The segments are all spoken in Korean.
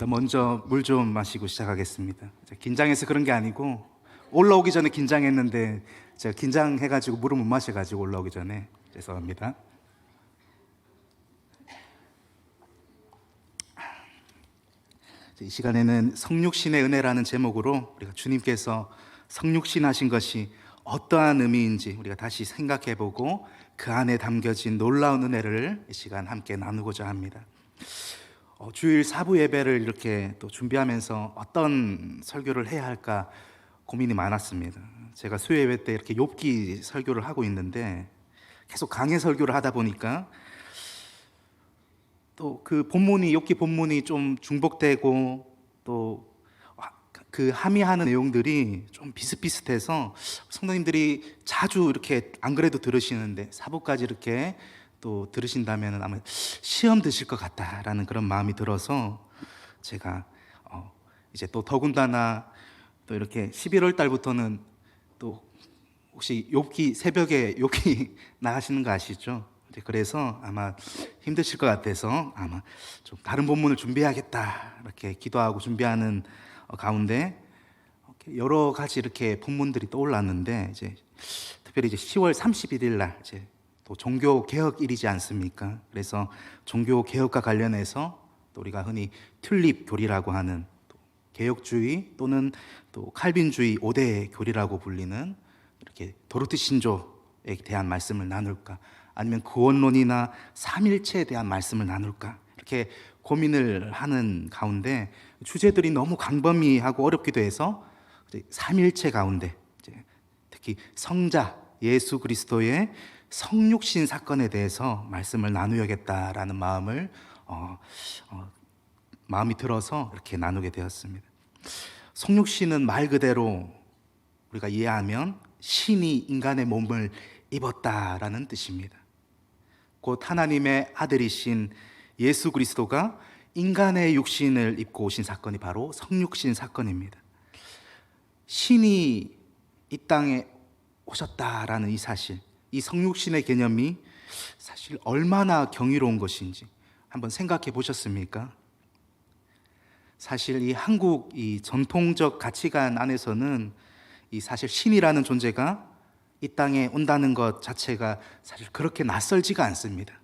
먼저 물 좀 마시고 시작하겠습니다. 긴장해서 그런 게 아니고 올라오기 전에 긴장했는데 제가 긴장해가지고 물을 못 마셔가지고 올라오기 전에 죄송합니다. 이 시간에는 성육신의 은혜라는 제목으로 우리가 주님께서 성육신 하신 것이 어떠한 의미인지 우리가 다시 생각해보고 그 안에 담겨진 놀라운 은혜를 이 시간 함께 나누고자 합니다. 주일 사부 예배를 이렇게 또 준비하면서 어떤 설교를 해야 할까 고민이 많았습니다. 제가 수요 예배 때 이렇게 욥기 설교를 하고 있는데 계속 강해 설교를 하다 보니까 또 그 본문이 욥기 본문이 좀 중복되고 또 그 함의하는 내용들이 좀 비슷비슷해서 성도님들이 자주 이렇게 안 그래도 들으시는데 사부까지 이렇게 또 들으신다면 아마 시험 드실 것 같다라는 그런 마음이 들어서 제가 이제 또 더군다나 또 이렇게 11월 달부터는 또 혹시 욥기 새벽에 욥기 나가시는 거 아시죠? 그래서 아마 힘드실 것 같아서 아마 좀 다른 본문을 준비해야겠다 이렇게 기도하고 준비하는 가운데 여러 가지 이렇게 본문들이 떠올랐는데 이제 특별히 이제 10월 31일 날 이제 또 종교 개혁일이지 않습니까? 그래서 종교 개혁과 관련해서 또 우리가 흔히 튤립 교리라고 하는 또 개혁주의 또는 또 칼빈주의 5대 교리라고 불리는 이렇게 도르트 신조에 대한 말씀을 나눌까? 아니면 구원론이나 삼일체에 대한 말씀을 나눌까? 이렇게 고민을 하는 가운데 주제들이 너무 광범위하고 어렵기도 해서 삼일체 가운데 특히 성자 예수 그리스도의 성육신 사건에 대해서 말씀을 나누어야겠다라는 마음이 들어서 이렇게 나누게 되었습니다. 성육신은 말 그대로 우리가 이해하면 신이 인간의 몸을 입었다라는 뜻입니다. 곧 하나님의 아들이신 예수 그리스도가 인간의 육신을 입고 오신 사건이 바로 성육신 사건입니다. 신이 이 땅에 오셨다라는 이 사실, 이 성육신의 개념이 사실 얼마나 경이로운 것인지 한번 생각해 보셨습니까? 사실 이 한국 이 전통적 가치관 안에서는 이 사실 신이라는 존재가 이 땅에 온다는 것 자체가 사실 그렇게 낯설지가 않습니다.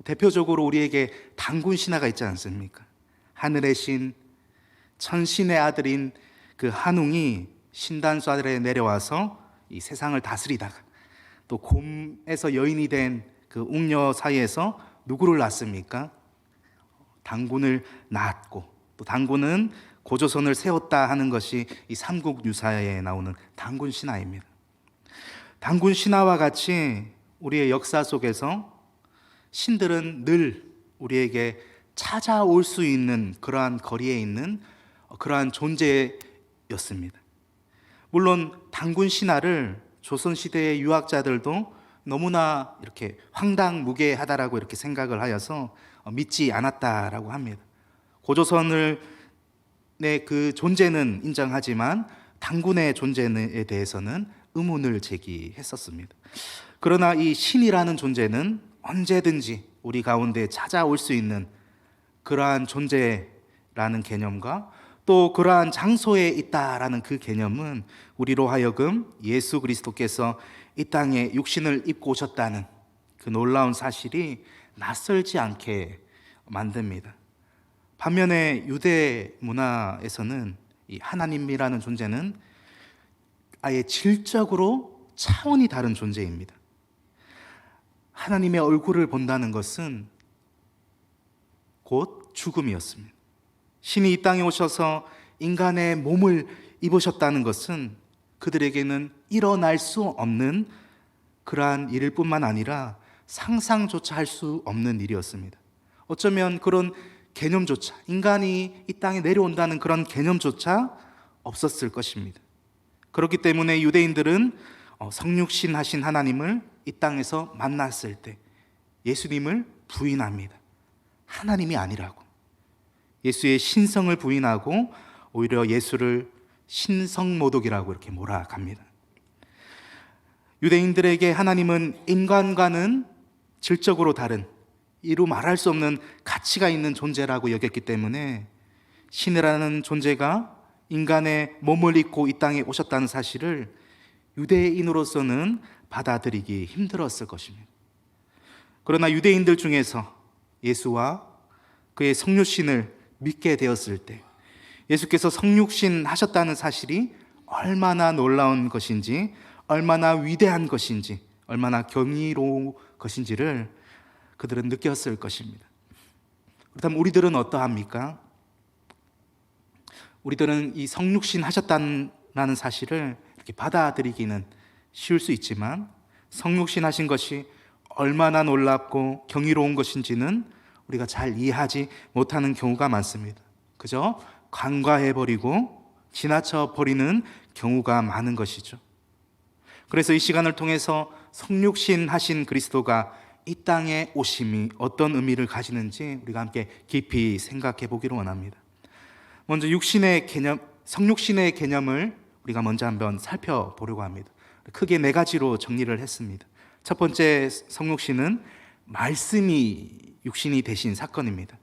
대표적으로 우리에게 단군 신화가 있지 않습니까? 하늘의 신, 천신의 아들인 그 한웅이 신단수 아래에 내려와서 이 세상을 다스리다가 또 곰에서 여인이 된 그 웅녀 사이에서 누구를 낳습니까? 단군을 낳았고 또 단군은 고조선을 세웠다 하는 것이 이 삼국유사에 나오는 단군 신화입니다. 단군 신화와 같이 우리의 역사 속에서 신들은 늘 우리에게 찾아올 수 있는 그러한 거리에 있는 그러한 존재였습니다. 물론 단군 신화를 조선시대의 유학자들도 너무나 이렇게 황당무계하다라고 이렇게 생각을 하여서 믿지 않았다라고 합니다. 고조선을 그 존재는 인정하지만 단군의 존재에 대해서는 의문을 제기했었습니다. 그러나 이 신이라는 존재는 언제든지 우리 가운데 찾아올 수 있는 그러한 존재라는 개념과 또 그러한 장소에 있다라는 그 개념은 우리로 하여금 예수 그리스도께서 이 땅에 육신을 입고 오셨다는 그 놀라운 사실이 낯설지 않게 만듭니다. 반면에 유대 문화에서는 이 하나님이라는 존재는 아예 질적으로 차원이 다른 존재입니다. 하나님의 얼굴을 본다는 것은 곧 죽음이었습니다. 신이 이 땅에 오셔서 인간의 몸을 입으셨다는 것은 그들에게는 일어날 수 없는 그러한 일일 뿐만 아니라 상상조차 할 수 없는 일이었습니다. 어쩌면 그런 개념조차, 인간이 이 땅에 내려온다는 그런 개념조차 없었을 것입니다. 그렇기 때문에 유대인들은 성육신 하신 하나님을 이 땅에서 만났을 때 예수님을 부인합니다. 하나님이 아니라고. 예수의 신성을 부인하고 오히려 예수를 신성모독이라고 이렇게 몰아갑니다. 유대인들에게 하나님은 인간과는 질적으로 다른 이루 말할 수 없는 가치가 있는 존재라고 여겼기 때문에 신이라는 존재가 인간의 몸을 입고 이 땅에 오셨다는 사실을 유대인으로서는 받아들이기 힘들었을 것입니다. 그러나 유대인들 중에서 예수와 그의 성육신을 믿게 되었을 때 예수께서 성육신 하셨다는 사실이 얼마나 놀라운 것인지, 얼마나 위대한 것인지, 얼마나 경이로운 것인지를 그들은 느꼈을 것입니다. 그렇다면 우리들은 어떠합니까? 우리들은 이 성육신 하셨다는 사실을 이렇게 받아들이기는 쉬울 수 있지만 성육신 하신 것이 얼마나 놀랍고 경이로운 것인지는 우리가 잘 이해하지 못하는 경우가 많습니다. 그저 간과해버리고 지나쳐버리는 경우가 많은 것이죠. 그래서 이 시간을 통해서 성육신 하신 그리스도가 이 땅에 오심이 어떤 의미를 가지는지 우리가 함께 깊이 생각해 보기를 원합니다. 먼저 성육신의 개념을 우리가 먼저 한번 살펴보려고 합니다. 크게 네 가지로 정리를 했습니다. 첫 번째 성육신은 말씀이 육신이 되신 사건입니다.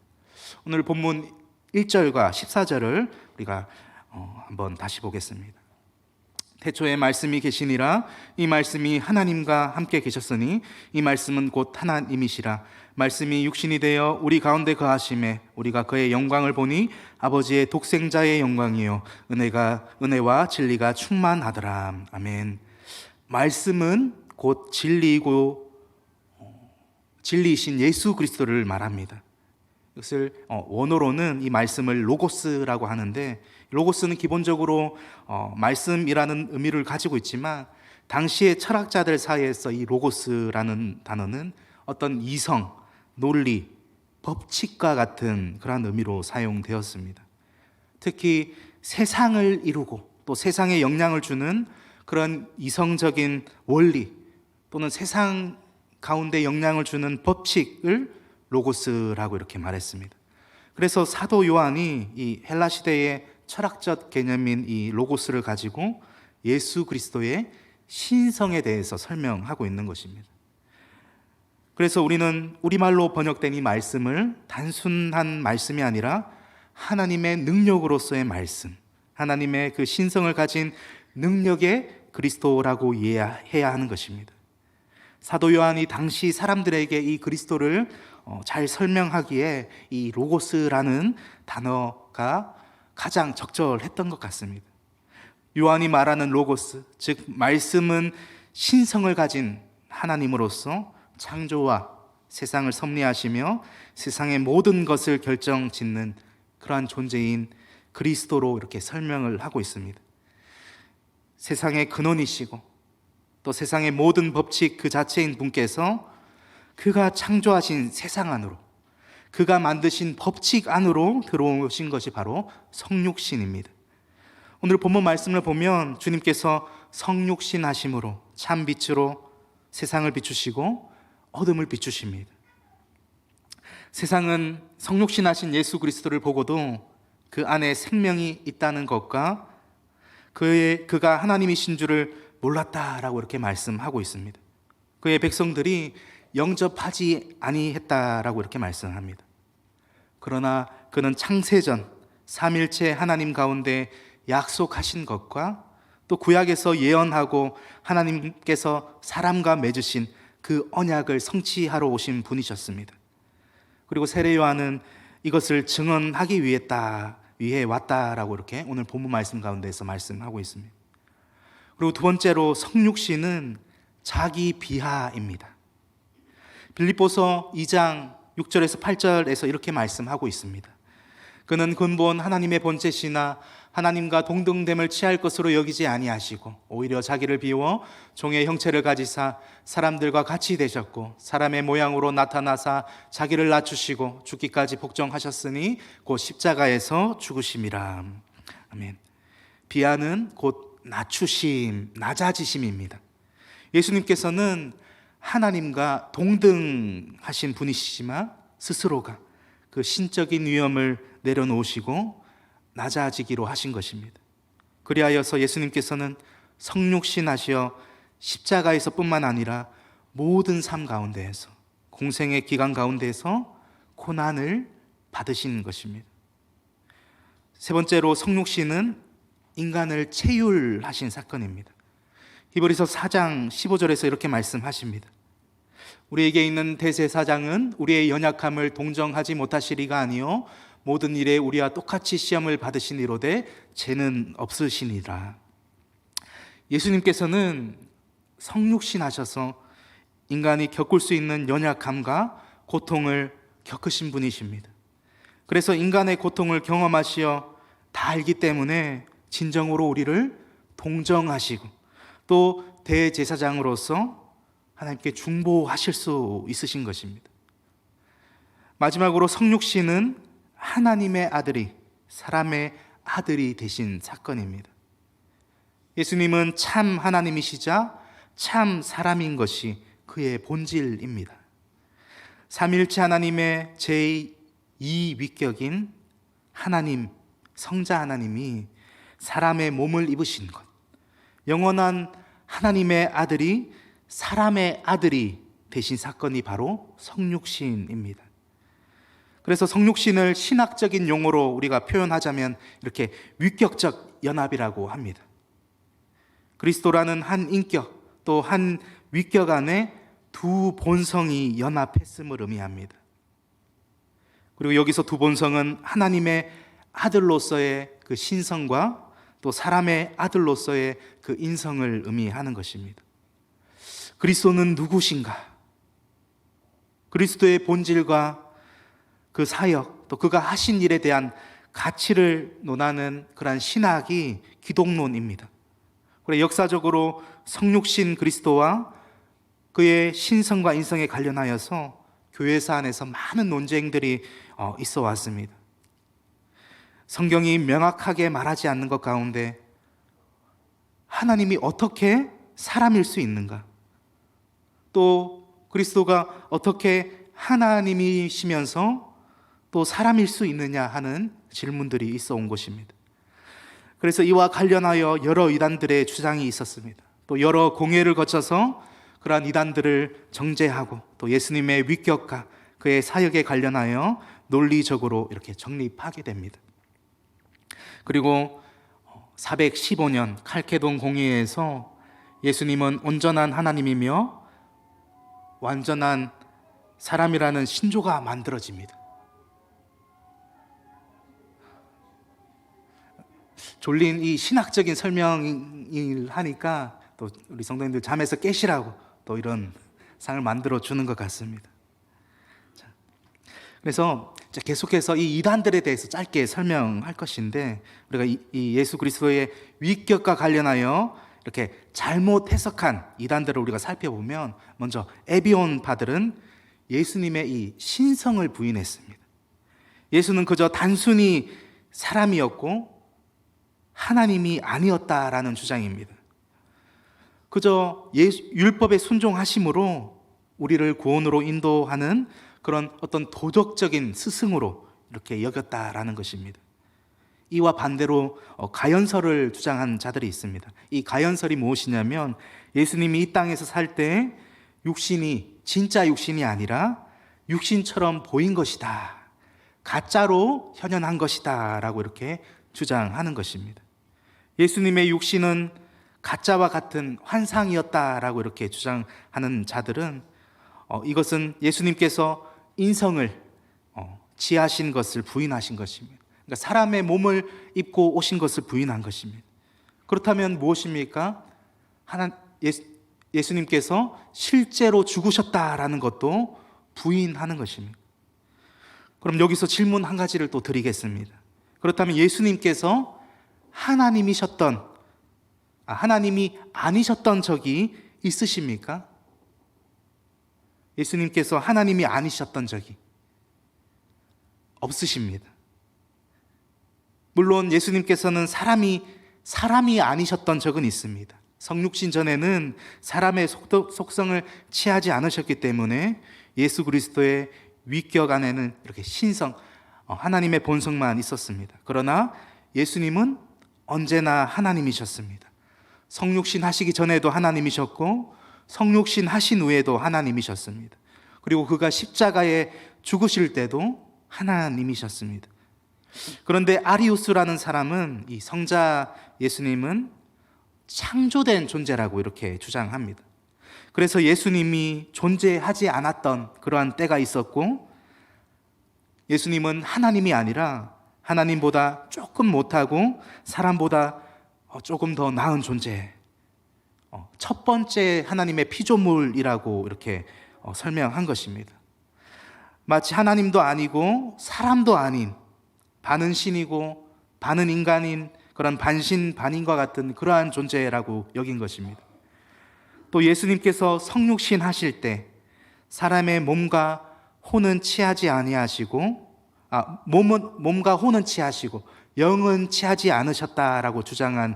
오늘 본문 1절과 14절을 우리가 한번 다시 보겠습니다. 태초에 말씀이 계시니라. 이 말씀이 하나님과 함께 계셨으니 이 말씀은 곧 하나님이시라. 말씀이 육신이 되어 우리 가운데 거하심에 우리가 그의 영광을 보니 아버지의 독생자의 영광이요 은혜와 진리가 충만하더라. 아멘. 말씀은 곧 진리이고 진리이신 예수 그리스도를 말합니다. 이것을 원어로는 이 말씀을 로고스라고 하는데, 로고스는 기본적으로 말씀이라는 의미를 가지고 있지만 당시의 철학자들 사이에서 이 로고스라는 단어는 어떤 이성, 논리, 법칙과 같은 그런 의미로 사용되었습니다. 특히 세상을 이루고 또 세상에 영향을 주는 그런 이성적인 원리 또는 세상 가운데 영향을 주는 법칙을 로고스라고 이렇게 말했습니다. 그래서 사도 요한이 이 헬라 시대의 철학적 개념인 이 로고스를 가지고 예수 그리스도의 신성에 대해서 설명하고 있는 것입니다. 그래서 우리는 우리말로 번역된 이 말씀을 단순한 말씀이 아니라 하나님의 능력으로서의 말씀, 하나님의 그 신성을 가진 능력의 그리스도라고 이해해야 하는 것입니다. 사도 요한이 당시 사람들에게 이 그리스도를 잘 설명하기에 이 로고스라는 단어가 가장 적절했던 것 같습니다. 요한이 말하는 로고스, 즉 말씀은 신성을 가진 하나님으로서 창조와 세상을 섭리하시며 세상의 모든 것을 결정짓는 그러한 존재인 그리스도로 이렇게 설명을 하고 있습니다. 세상의 근원이시고 또 세상의 모든 법칙 그 자체인 분께서 그가 창조하신 세상 안으로, 그가 만드신 법칙 안으로 들어오신 것이 바로 성육신입니다. 오늘 본문 말씀을 보면 주님께서 성육신 하심으로 참 빛으로 세상을 비추시고 어둠을 비추십니다. 세상은 성육신 하신 예수 그리스도를 보고도 그 안에 생명이 있다는 것과 그가 하나님이신 줄을 몰랐다라고 이렇게 말씀하고 있습니다. 그의 백성들이 영접하지 아니했다라고 이렇게 말씀합니다. 그러나 그는 창세전 삼일체 하나님 가운데 약속하신 것과 또 구약에서 예언하고 하나님께서 사람과 맺으신 그 언약을 성취하러 오신 분이셨습니다. 그리고 세례 요한은 이것을 증언하기 위해 왔다라고 이렇게 오늘 본문 말씀 가운데서 말씀하고 있습니다. 그리고 두 번째로 성육신은 자기 비하입니다. 빌립보서 2장 6절에서 8절에서 이렇게 말씀하고 있습니다. 그는 근본 하나님의 본체시나 하나님과 동등됨을 취할 것으로 여기지 아니하시고 오히려 자기를 비워 종의 형체를 가지사 사람들과 같이 되셨고 사람의 모양으로 나타나사 자기를 낮추시고 죽기까지 복종하셨으니 곧 십자가에서 죽으심이라. 아멘. 비하는 곧 낮추심, 낮아지심입니다. 예수님께서는 하나님과 동등하신 분이시지만 스스로가 그 신적인 위엄을 내려놓으시고 낮아지기로 하신 것입니다. 그리하여서 예수님께서는 성육신하시어 십자가에서 뿐만 아니라 모든 삶 가운데에서 공생의 기간 가운데에서 고난을 받으신 것입니다. 세 번째로 성육신은 인간을 체휼하신 사건입니다. 히브리서 4장 15절에서 이렇게 말씀하십니다. 우리에게 있는 대제사장은 우리의 연약함을 동정하지 못하시리가 아니요 모든 일에 우리와 똑같이 시험을 받으시니로되 죄는 없으시니라. 예수님께서는 성육신 하셔서 인간이 겪을 수 있는 연약함과 고통을 겪으신 분이십니다. 그래서 인간의 고통을 경험하시어 다 알기 때문에 진정으로 우리를 동정하시고 또 대제사장으로서 하나님께 중보하실 수 있으신 것입니다. 마지막으로 성육신은 하나님의 아들이 사람의 아들이 되신 사건입니다. 예수님은 참 하나님이시자 참 사람인 것이 그의 본질입니다. 삼위일체 하나님의 제2위격인 하나님, 성자 하나님이 사람의 몸을 입으신 것, 영원한 하나님의 아들이 사람의 아들이 되신 사건이 바로 성육신입니다. 그래서 성육신을 신학적인 용어로 우리가 표현하자면 이렇게 위격적 연합이라고 합니다. 그리스도라는 한 인격 또 한 위격 안에 두 본성이 연합했음을 의미합니다. 그리고 여기서 두 본성은 하나님의 아들로서의 그 신성과 또 사람의 아들로서의 그 인성을 의미하는 것입니다. 그리스도는 누구신가? 그리스도의 본질과 그 사역 또 그가 하신 일에 대한 가치를 논하는 그러한 신학이 기독론입니다. 그래 역사적으로 성육신 그리스도와 그의 신성과 인성에 관련하여서 교회사 안에서 많은 논쟁들이 있어 왔습니다. 성경이 명확하게 말하지 않는 것 가운데 하나님이 어떻게 사람일 수 있는가? 또 그리스도가 어떻게 하나님이시면서 또 사람일 수 있느냐 하는 질문들이 있어 온 것입니다. 그래서 이와 관련하여 여러 이단들의 주장이 있었습니다. 또 여러 공회를 거쳐서 그러한 이단들을 정죄하고 또 예수님의 위격과 그의 사역에 관련하여 논리적으로 이렇게 정립하게 됩니다. 그리고 415년 칼케돈 공의회에서 예수님은 온전한 하나님이며 완전한 사람이라는 신조가 만들어집니다. 졸린 이 신학적인 설명을 하니까 또 우리 성도님들 잠에서 깨시라고 또 이런 상을 만들어 주는 것 같습니다. 자, 그래서 계속해서 이 이단들에 대해서 짧게 설명할 것인데 우리가 이 예수 그리스도의 위격과 관련하여 이렇게 잘못 해석한 이단들을 우리가 살펴보면 먼저 에비온파들은 예수님의 이 신성을 부인했습니다. 예수는 그저 단순히 사람이었고 하나님이 아니었다라는 주장입니다. 그저 율법에 순종하심으로 우리를 구원으로 인도하는 그런 어떤 도덕적인 스승으로 이렇게 여겼다라는 것입니다. 이와 반대로 가연설을 주장한 자들이 있습니다. 이 가연설이 무엇이냐면 예수님이 이 땅에서 살 때 육신이 진짜 육신이 아니라 육신처럼 보인 것이다, 가짜로 현현한 것이다 라고 이렇게 주장하는 것입니다. 예수님의 육신은 가짜와 같은 환상이었다라고 이렇게 주장하는 자들은 이것은 예수님께서 인성을 지하신 것을 부인하신 것입니다. 그러니까 사람의 몸을 입고 오신 것을 부인한 것입니다. 그렇다면 무엇입니까? 예수님께서 실제로 죽으셨다라는 것도 부인하는 것입니다. 그럼 여기서 질문 한 가지를 또 드리겠습니다. 그렇다면 예수님께서 하나님이 아니셨던 적이 있으십니까? 예수님께서 하나님이 아니셨던 적이 없으십니다. 물론 예수님께서는 사람이 아니셨던 적은 있습니다. 성육신 전에는 사람의 속성을 취하지 않으셨기 때문에 예수 그리스도의 위격 안에는 이렇게 신성, 하나님의 본성만 있었습니다. 그러나 예수님은 언제나 하나님이셨습니다. 성육신 하시기 전에도 하나님이셨고 성육신 하신 후에도 하나님이셨습니다. 그리고 그가 십자가에 죽으실 때도 하나님이셨습니다. 그런데 아리우스라는 사람은 이 성자 예수님은 창조된 존재라고 이렇게 주장합니다. 그래서 예수님이 존재하지 않았던 그러한 때가 있었고, 예수님은 하나님이 아니라 하나님보다 조금 못하고 사람보다 조금 더 나은 존재, 첫 번째 하나님의 피조물이라고 이렇게 설명한 것입니다. 마치 하나님도 아니고 사람도 아닌, 반은 신이고 반은 인간인 그런 반신반인과 같은 그러한 존재라고 여긴 것입니다. 또 예수님께서 성육신 하실 때 사람의 몸과 혼은 취하지 아니하시고, 몸과 혼은 취하시고 영은 취하지 않으셨다라고 주장한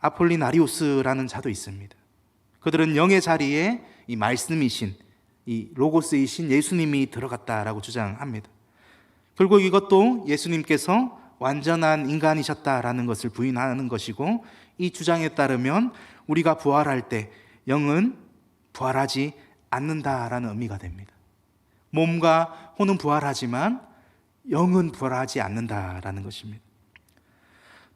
아폴리나리우스라는 자도 있습니다. 그들은 영의 자리에 이 말씀이신, 이 로고스이신 예수님이 들어갔다라고 주장합니다. 결국 이것도 예수님께서 완전한 인간이셨다라는 것을 부인하는 것이고, 이 주장에 따르면 우리가 부활할 때 영은 부활하지 않는다라는 의미가 됩니다. 몸과 혼은 부활하지만 영은 부활하지 않는다라는 것입니다.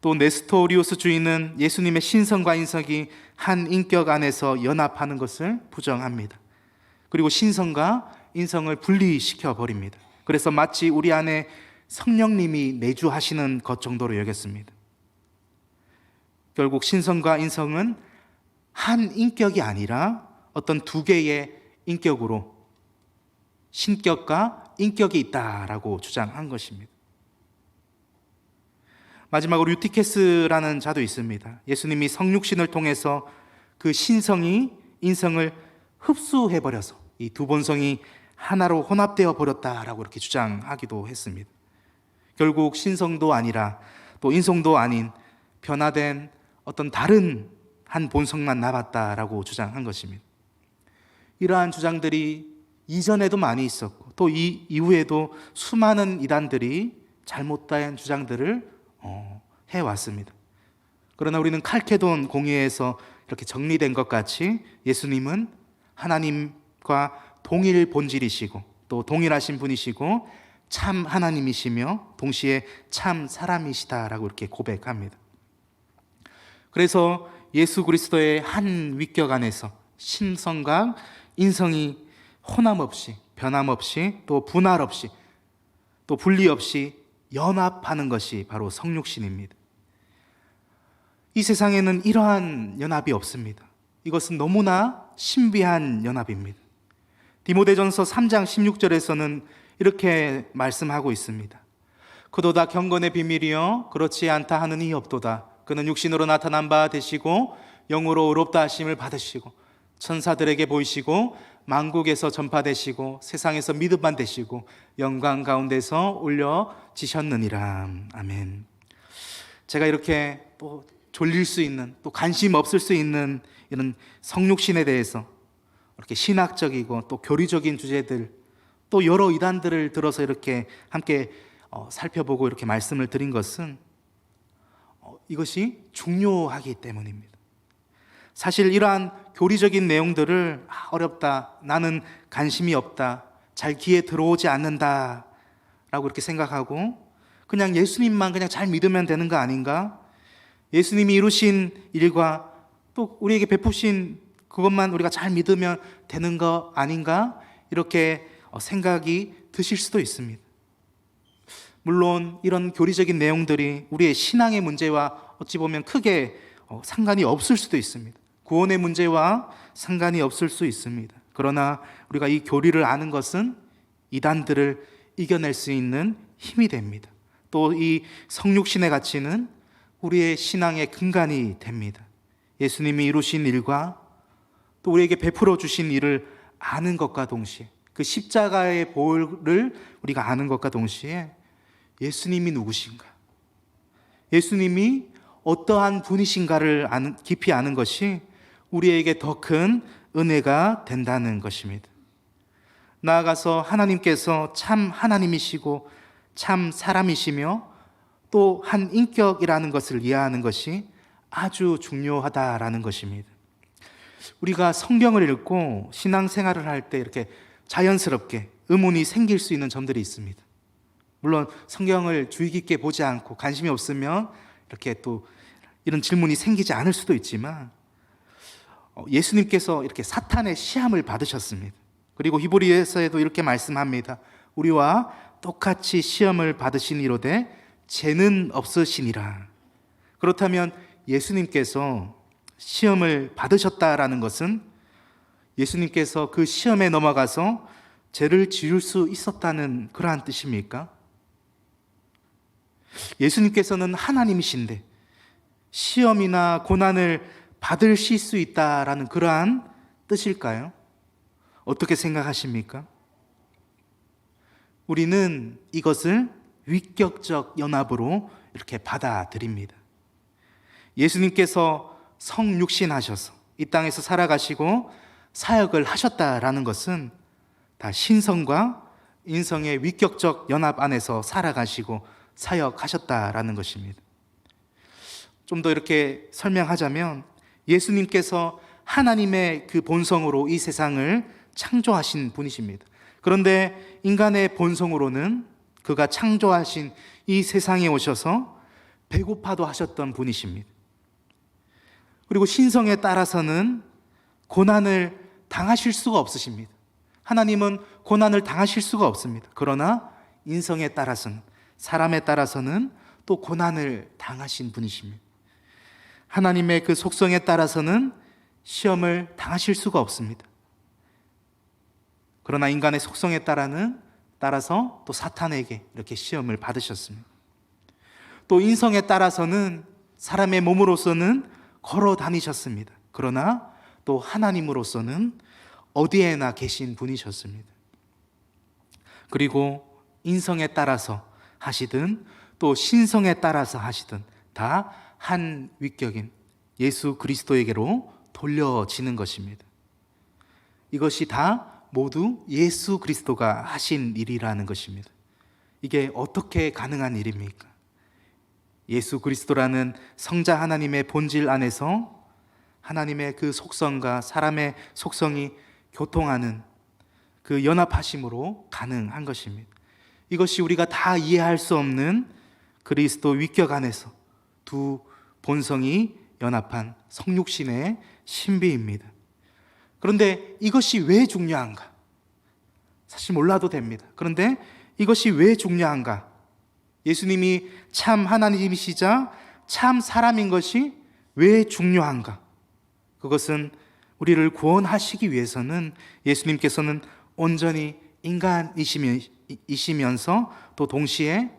또 네스토리우스 주의는 예수님의 신성과 인성이 한 인격 안에서 연합하는 것을 부정합니다. 그리고 신성과 인성을 분리시켜 버립니다. 그래서 마치 우리 안에 성령님이 내주하시는 것 정도로 여겼습니다. 결국 신성과 인성은 한 인격이 아니라 어떤 두 개의 인격으로 신격과 인격이 있다라고 주장한 것입니다. 마지막으로 유티케스라는 자도 있습니다. 예수님이 성육신을 통해서 그 신성이 인성을 흡수해버려서 이 두 본성이 하나로 혼합되어 버렸다라고 이렇게 주장하기도 했습니다. 결국 신성도 아니라 또 인성도 아닌 변화된 어떤 다른 한 본성만 남았다라고 주장한 것입니다. 이러한 주장들이 이전에도 많이 있었고, 또 이 이후에도 수많은 이단들이 잘못된 주장들을 해왔습니다. 그러나 우리는 칼케돈 공의에서 이렇게 정리된 것 같이 예수님은 하나님과 동일 본질이시고 또 동일하신 분이시고 참 하나님이시며 동시에 참 사람이시다라고 이렇게 고백합니다. 그래서 예수 그리스도의 한 위격 안에서 신성과 인성이 혼함없이, 변함없이, 또 분할 없이, 또 분리 없이 연합하는 것이 바로 성육신입니다. 이 세상에는 이러한 연합이 없습니다. 이것은 너무나 신비한 연합입니다. 디모데전서 3장 16절에서는 이렇게 말씀하고 있습니다. 그도다 경건의 비밀이여 그렇지 않다 하는 이 없도다. 그는 육신으로 나타난 바 되시고 영으로 의롭다 하심을 받으시고 천사들에게 보이시고 만국에서 전파되시고 세상에서 믿음만 되시고 영광 가운데서 올려지셨느니라. 아멘. 제가 이렇게 또 졸릴 수 있는, 또 관심 없을 수 있는 이런 성육신에 대해서 이렇게 신학적이고 또 교리적인 주제들, 또 여러 이단들을 들어서 이렇게 함께 살펴보고 이렇게 말씀을 드린 것은 이것이 중요하기 때문입니다. 사실 이러한 교리적인 내용들을 어렵다, 나는 관심이 없다, 잘 귀에 들어오지 않는다 라고 이렇게 생각하고 그냥 예수님만 그냥 잘 믿으면 되는 거 아닌가? 예수님이 이루신 일과 또 우리에게 베푸신 그것만 우리가 잘 믿으면 되는 거 아닌가? 이렇게 생각이 드실 수도 있습니다. 물론 이런 교리적인 내용들이 우리의 신앙의 문제와 어찌 보면 크게 상관이 없을 수도 있습니다. 구원의 문제와 상관이 없을 수 있습니다. 그러나 우리가 이 교리를 아는 것은 이단들을 이겨낼 수 있는 힘이 됩니다. 또 이 성육신의 가치는 우리의 신앙의 근간이 됩니다. 예수님이 이루신 일과 또 우리에게 베풀어 주신 일을 아는 것과 동시에 그 십자가의 보혈을 우리가 아는 것과 동시에 예수님이 누구신가, 예수님이 어떠한 분이신가를 깊이 아는 것이 우리에게 더 큰 은혜가 된다는 것입니다. 나아가서 하나님께서 참 하나님이시고 참 사람이시며 또 한 인격이라는 것을 이해하는 것이 아주 중요하다라는 것입니다. 우리가 성경을 읽고 신앙생활을 할 때 이렇게 자연스럽게 의문이 생길 수 있는 점들이 있습니다. 물론 성경을 주의 깊게 보지 않고 관심이 없으면 이렇게 또 이런 질문이 생기지 않을 수도 있지만 예수님께서 이렇게 사탄의 시험을 받으셨습니다. 그리고 히브리서에도 이렇게 말씀합니다. 우리와 똑같이 시험을 받으시니로되 죄는 없으시니라. 그렇다면 예수님께서 시험을 받으셨다라는 것은 예수님께서 그 시험에 넘어가서 죄를 지을 수 있었다는 그러한 뜻입니까? 예수님께서는 하나님이신데 시험이나 고난을 받으실 수 있다라는 그러한 뜻일까요? 어떻게 생각하십니까? 우리는 이것을 위격적 연합으로 이렇게 받아들입니다. 예수님께서 성육신하셔서 이 땅에서 살아가시고 사역을 하셨다라는 것은 다 신성과 인성의 위격적 연합 안에서 살아가시고 사역하셨다라는 것입니다. 좀 더 이렇게 설명하자면 예수님께서 하나님의 그 본성으로 이 세상을 창조하신 분이십니다. 그런데 인간의 본성으로는 그가 창조하신 이 세상에 오셔서 배고파도 하셨던 분이십니다. 그리고 신성에 따라서는 고난을 당하실 수가 없으십니다. 하나님은 고난을 당하실 수가 없습니다. 그러나 인성에 따라서는, 사람에 따라서는 또 고난을 당하신 분이십니다. 하나님의 그 속성에 따라서는 시험을 당하실 수가 없습니다. 그러나 인간의 속성에 따라서 또 사탄에게 이렇게 시험을 받으셨습니다. 또 인성에 따라서는 사람의 몸으로서는 걸어 다니셨습니다. 그러나 또 하나님으로서는 어디에나 계신 분이셨습니다. 그리고 인성에 따라서 하시든 또 신성에 따라서 하시든 다 한 위격인 예수 그리스도에게로 돌려지는 것입니다. 이것이 다 모두 예수 그리스도가 하신 일이라는 것입니다. 이게 어떻게 가능한 일입니까? 예수 그리스도라는 성자 하나님의 본질 안에서 하나님의 그 속성과 사람의 속성이 교통하는 그 연합하심으로 가능한 것입니다. 이것이 우리가 다 이해할 수 없는 그리스도 위격 안에서 두 본성이 연합한 성육신의 신비입니다. 그런데 이것이 왜 중요한가? 사실 몰라도 됩니다. 그런데 이것이 왜 중요한가? 예수님이 참 하나님이시자 참 사람인 것이 왜 중요한가? 그것은 우리를 구원하시기 위해서는 예수님께서는 온전히 인간이시면서 또 동시에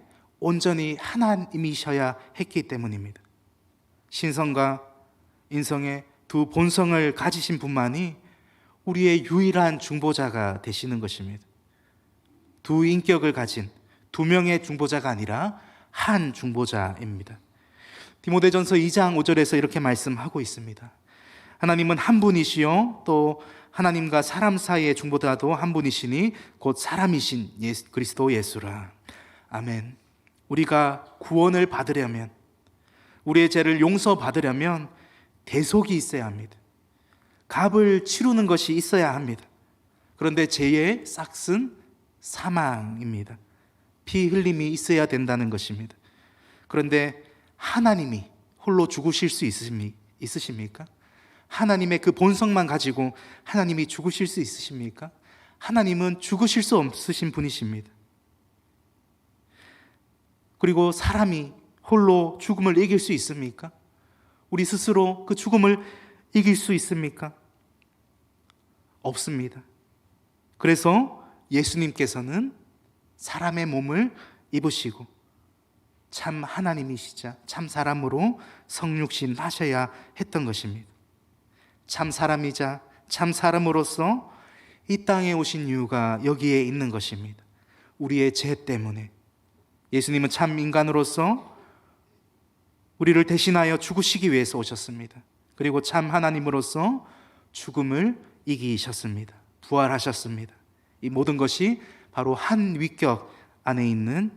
온전히 하나님이셔야 했기 때문입니다. 신성과 인성의 두 본성을 가지신 분만이 우리의 유일한 중보자가 되시는 것입니다. 두 인격을 가진 두 명의 중보자가 아니라 한 중보자입니다. 디모데전서 2장 5절에서 이렇게 말씀하고 있습니다. 하나님은 한 분이시요 또 하나님과 사람 사이의 중보자도 한 분이시니 곧 사람이신 그리스도 예수라. 아멘. 우리가 구원을 받으려면, 우리의 죄를 용서받으려면 대속이 있어야 합니다. 값을 치르는 것이 있어야 합니다. 그런데 죄의 싹은 사망입니다. 피 흘림이 있어야 된다는 것입니다. 그런데 하나님이 홀로 죽으실 수 있으십니까? 하나님의 그 본성만 가지고 하나님이 죽으실 수 있으십니까? 하나님은 죽으실 수 없으신 분이십니다. 그리고 사람이 홀로 죽음을 이길 수 있습니까? 우리 스스로 그 죽음을 이길 수 있습니까? 없습니다. 그래서 예수님께서는 사람의 몸을 입으시고 참 하나님이시자 참 사람으로 성육신 하셔야 했던 것입니다. 참 사람이자 참 사람으로서 이 땅에 오신 이유가 여기에 있는 것입니다. 우리의 죄 때문에. 예수님은 참 인간으로서 우리를 대신하여 죽으시기 위해서 오셨습니다. 그리고 참 하나님으로서 죽음을 이기셨습니다. 부활하셨습니다. 이 모든 것이 바로 한 위격 안에 있는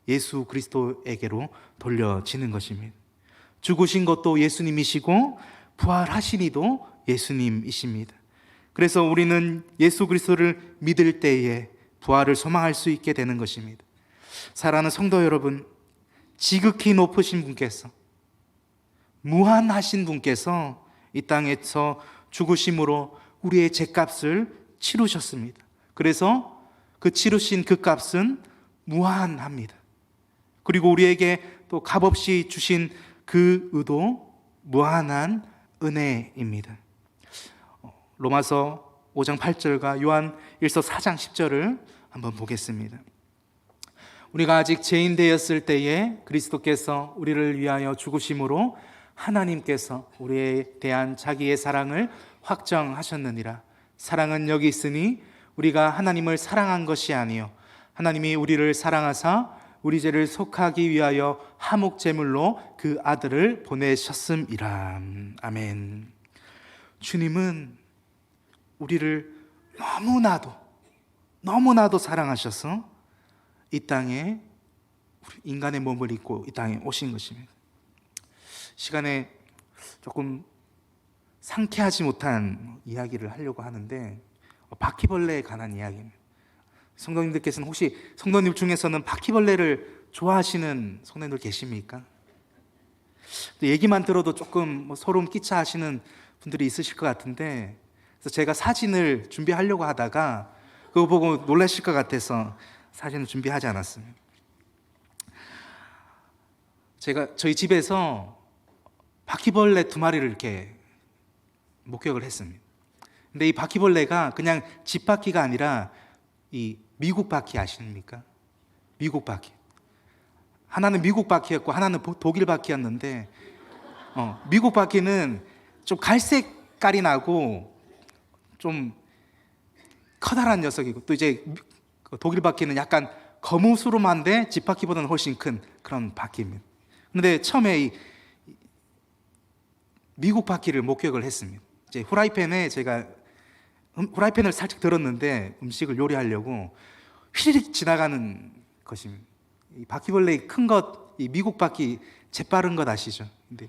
예수 그리스도에게로 돌려지는 것입니다. 죽으신 것도 예수님이시고 부활하신 이도 예수님이십니다. 그래서 우리는 예수 그리스도를 믿을 때에 부활을 소망할 수 있게 되는 것입니다. 사랑하는 성도 여러분, 지극히 높으신 분께서, 무한하신 분께서 이 땅에서 죽으심으로 우리의 죄값을 치르셨습니다. 그래서 그 치르신 그 값은 무한합니다. 그리고 우리에게 또 값없이 주신 그 의도 무한한 은혜입니다. 로마서 5장 8절과 요한 1서 4장 10절을 한번 보겠습니다. 우리가 아직 죄인 되었을 때에 그리스도께서 우리를 위하여 죽으심으로 하나님께서 우리에 대한 자기의 사랑을 확정하셨느니라. 사랑은 여기 있으니 우리가 하나님을 사랑한 것이 아니요 하나님이 우리를 사랑하사 우리 죄를 속하기 위하여 화목 제물로 그 아들을 보내셨음이라. 아멘. 주님은 우리를 너무나도 사랑하셔서 이 땅에 인간의 몸을 입고 이 땅에 오신 것입니다. 시간에 조금 상쾌하지 못한 이야기를 하려고 하는데 바퀴벌레에 관한 이야기입니다. 성도님들께서는 혹시 성도님 중에서는 바퀴벌레를 좋아하시는 성도님들 계십니까? 얘기만 들어도 조금 소름 끼쳐 하시는 분들이 있으실 것 같은데, 그래서 제가 사진을 준비하려고 하다가 그거 보고 놀라실 것 같아서 사진을 준비하지 않았습니다. 저희 집에서 바퀴벌레 2마리를 이렇게 목격을 했습니다. 근데 이 바퀴벌레가 그냥 집 바퀴가 아니라 이 미국 바퀴 아십니까? 미국 바퀴. 하나는 미국 바퀴였고 하나는 독일 바퀴였는데, 미국 바퀴는 좀 갈색깔이 나고 좀 커다란 녀석이고, 또 이제 독일 바퀴는 약간 거무스름한데 집 바퀴보다는 훨씬 큰 그런 바퀴입니다. 그런데 처음에 이 미국 바퀴를 목격을 했습니다. 이제 제가 후라이팬을 살짝 들었는데 음식을 요리하려고 휘리릭 지나가는 것입니다. 이 바퀴벌레 큰 것, 이 미국 바퀴 재빠른 것 아시죠? 근데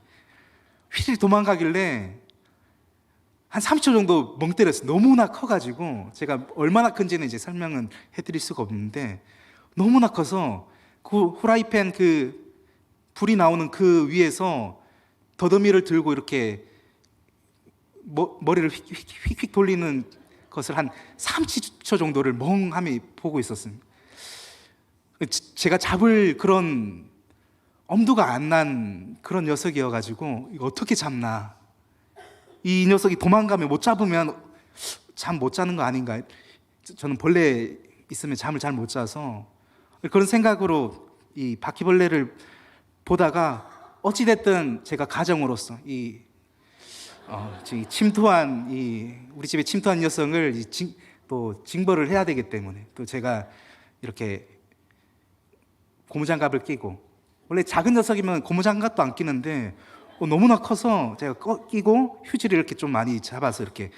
휘리릭 도망가길래 한 30초 정도 멍 때렸어요. 너무나 커가지고 제가 얼마나 큰지는 이제 설명은 해드릴 수가 없는데, 너무나 커서 그 후라이팬 그 불이 나오는 그 위에서 더더미를 들고 이렇게 머리를 휙휙 돌리는 것을 한 30초 정도를 멍하니 보고 있었습니다. 제가 잡을 그런 엄두가 안 난 그런 녀석이어가지고 이거 어떻게 잡나, 이 녀석이 도망가면 못 잡으면 잠 못 자는 거 아닌가. 저는 벌레 있으면 잠을 잘 못 자서 그런 생각으로 이 바퀴벌레를 보다가 어찌됐든 제가 가정으로서 우리 집에 침투한 녀석을 또 징벌을 해야 되기 때문에, 또 제가 이렇게 고무장갑을 끼고, 원래 작은 녀석이면 고무장갑도 안 끼는데 너무나 커서 제가 끼고 휴지를 이렇게 좀 많이 잡아서 이렇게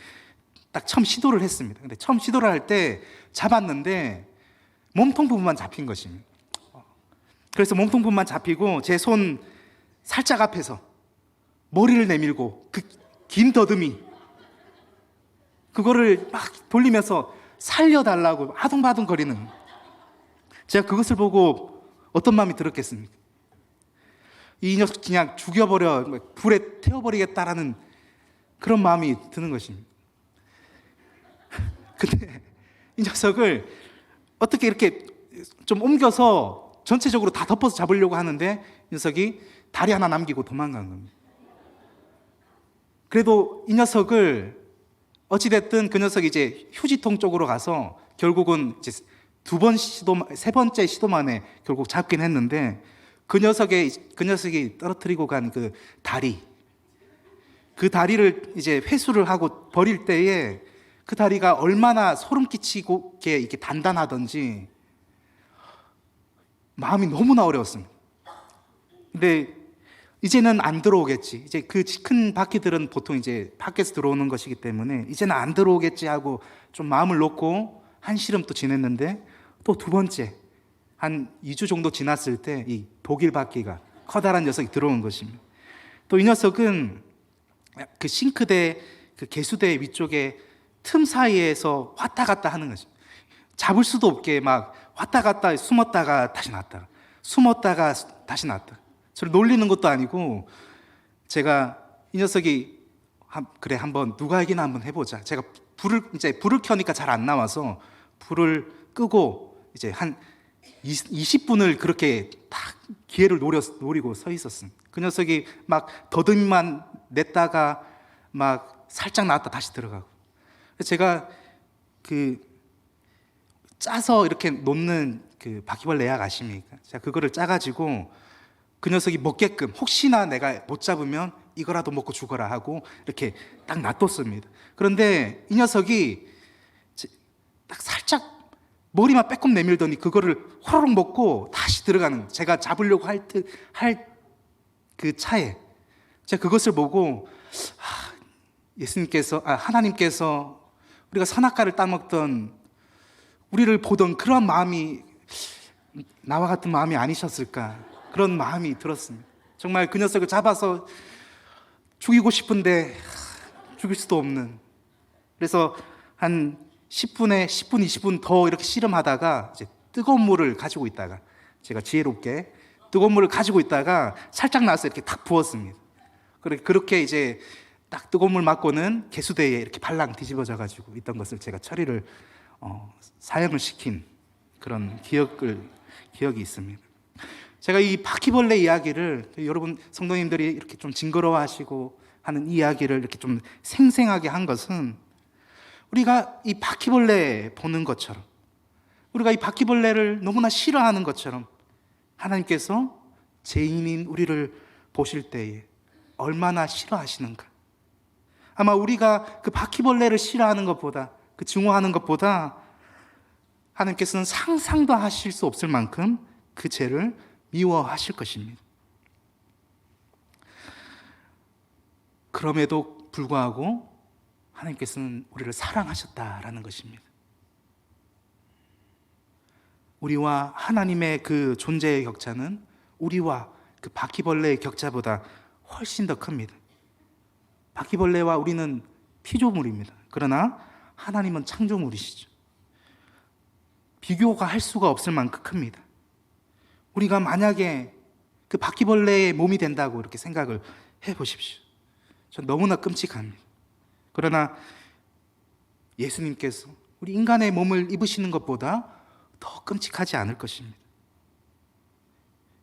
딱 처음 시도를 했습니다. 근데 처음 시도를 할 때 잡았는데 몸통 부분만 잡힌 것입니다. 그래서 몸통 부분만 잡히고 제 손 살짝 앞에서 머리를 내밀고 그 긴 더듬이 그거를 막 돌리면서 살려달라고 아둥바둥거리는, 제가 그것을 보고 어떤 마음이 들었겠습니까? 이 녀석 그냥 죽여버려, 불에 태워버리겠다라는 그런 마음이 드는 것입니다. 근데 이 녀석을 어떻게 이렇게 좀 옮겨서 전체적으로 다 덮어서 잡으려고 하는데 이 녀석이 다리 하나 남기고 도망간 겁니다. 그래도 이 녀석을 어찌됐든 그 녀석이 이제 휴지통 쪽으로 가서 결국은 이제 세 번째 시도 만에 결국 잡긴 했는데, 그 녀석이 떨어뜨리고 간 그 다리를 이제 회수를 하고 버릴 때에 그 다리가 얼마나 소름 끼치게 이렇게 단단하던지 마음이 너무나 어려웠습니다. 근데 이제는 안 들어오겠지. 이제 그 큰 바퀴들은 보통 이제 밖에서 들어오는 것이기 때문에 이제는 안 들어오겠지 하고 좀 마음을 놓고 한시름 또 지냈는데, 또 2번째 한 2주 정도 지났을 때 이 독일 바퀴가 커다란 녀석이 들어온 것입니다. 또 이 녀석은 그 싱크대 그 개수대 위쪽에 틈 사이에서 왔다 갔다 하는 것입니다. 잡을 수도 없게 막 왔다 갔다 숨었다가 다시 나왔다가 숨었다가 다시 나왔다가 저를 놀리는 것도 아니고 제가 이 녀석이 그래 한번 누가 이기나 한번 해보자. 제가 불을 켜니까 잘 안 나와서 불을 끄고 이제 한 20분을 그렇게 딱 기회를 노리고 서 있었습니다. 그 녀석이 막 더듬이만 냈다가 막 살짝 나왔다 다시 들어가고. 제가 그 짜서 이렇게 놓는 그 바퀴벌레 약 아십니까? 제가 그거를 짜가지고 그 녀석이 먹게끔 혹시나 내가 못 잡으면 이거라도 먹고 죽어라 하고 이렇게 딱 놔뒀습니다. 그런데 이 녀석이 딱 살짝 머리만 빼꼼 내밀더니 그거를 호로록 먹고 다시 들어가는, 제가 잡으려고 할 그 차에 제가 그것을 보고 하나님께서 우리가 선악과를 따먹던 우리를 보던 그런 마음이 나와 같은 마음이 아니셨을까, 그런 마음이 들었습니다. 정말 그 녀석을 잡아서 죽이고 싶은데 죽일 수도 없는, 그래서 한 10분, 20분 더 이렇게 씨름하다가 이제 뜨거운 물을 가지고 있다가 제가 지혜롭게 뜨거운 물을 가지고 있다가 살짝 나와서 이렇게 탁 부었습니다. 그렇게 이제 딱 뜨거운 물 맞고는 개수대에 이렇게 발랑 뒤집어져 가지고 있던 것을 제가 처리를 사형을 시킨 그런 기억이 있습니다. 제가 이 바퀴벌레 이야기를 여러분 성도님들이 이렇게 좀 징그러워하시고 하는 이야기를 이렇게 좀 생생하게 한 것은 우리가 이 바퀴벌레 보는 것처럼, 우리가 이 바퀴벌레를 너무나 싫어하는 것처럼 하나님께서 죄인인 우리를 보실 때에 얼마나 싫어하시는가. 아마 우리가 그 바퀴벌레를 싫어하는 것보다, 그 증오하는 것보다 하나님께서는 상상도 하실 수 없을 만큼 그 죄를 미워하실 것입니다. 그럼에도 불구하고 하나님께서는 우리를 사랑하셨다라는 것입니다. 우리와 하나님의 그 존재의 격차는 우리와 그 바퀴벌레의 격차보다 훨씬 더 큽니다. 바퀴벌레와 우리는 피조물입니다. 그러나 하나님은 창조물이시죠. 비교가 할 수가 없을 만큼 큽니다. 우리가 만약에 그 바퀴벌레의 몸이 된다고 이렇게 생각을 해보십시오. 전 너무나 끔찍합니다. 그러나 예수님께서 우리 인간의 몸을 입으시는 것보다 더 끔찍하지 않을 것입니다.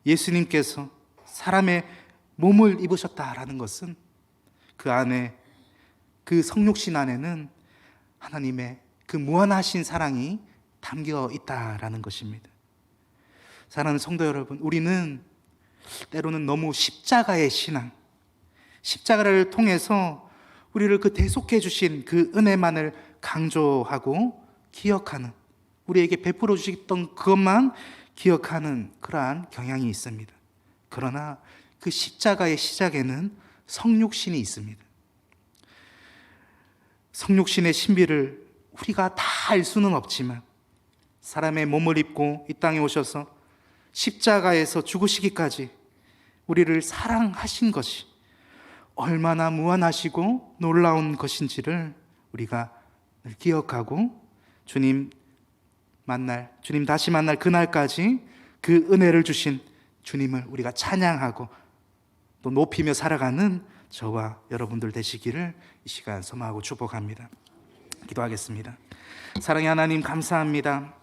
예수님께서 사람의 몸을 입으셨다라는 것은 그 안에, 그 성육신 안에는 하나님의 그 무한하신 사랑이 담겨 있다라는 것입니다. 사랑하는 성도 여러분, 우리는 때로는 너무 십자가의 신앙, 십자가를 통해서 우리를 그 대속해 주신 그 은혜만을 강조하고 기억하는, 우리에게 베풀어 주셨던 그것만 기억하는 그러한 경향이 있습니다. 그러나 그 십자가의 시작에는 성육신이 있습니다. 성육신의 신비를 우리가 다 알 수는 없지만 사람의 몸을 입고 이 땅에 오셔서 십자가에서 죽으시기까지 우리를 사랑하신 것이 얼마나 무한하시고 놀라운 것인지를 우리가 늘 기억하고 주님 다시 만날 그날까지 그 은혜를 주신 주님을 우리가 찬양하고 또 높이며 살아가는 저와 여러분들 되시기를 이 시간 소망하고 축복합니다. 기도하겠습니다. 사랑의 하나님, 감사합니다.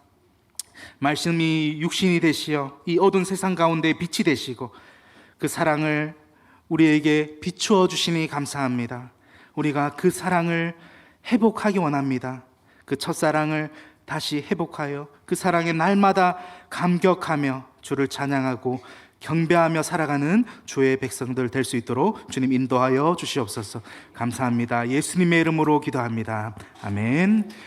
말씀이 육신이 되시어 이 어두운 세상 가운데 빛이 되시고 그 사랑을 우리에게 비추어 주시니 감사합니다. 우리가 그 사랑을 회복하기 원합니다. 그 첫사랑을 다시 회복하여 그 사랑에 날마다 감격하며 주를 찬양하고 경배하며 살아가는 주의 백성들 될 수 있도록 주님 인도하여 주시옵소서. 감사합니다. 예수님의 이름으로 기도합니다. 아멘.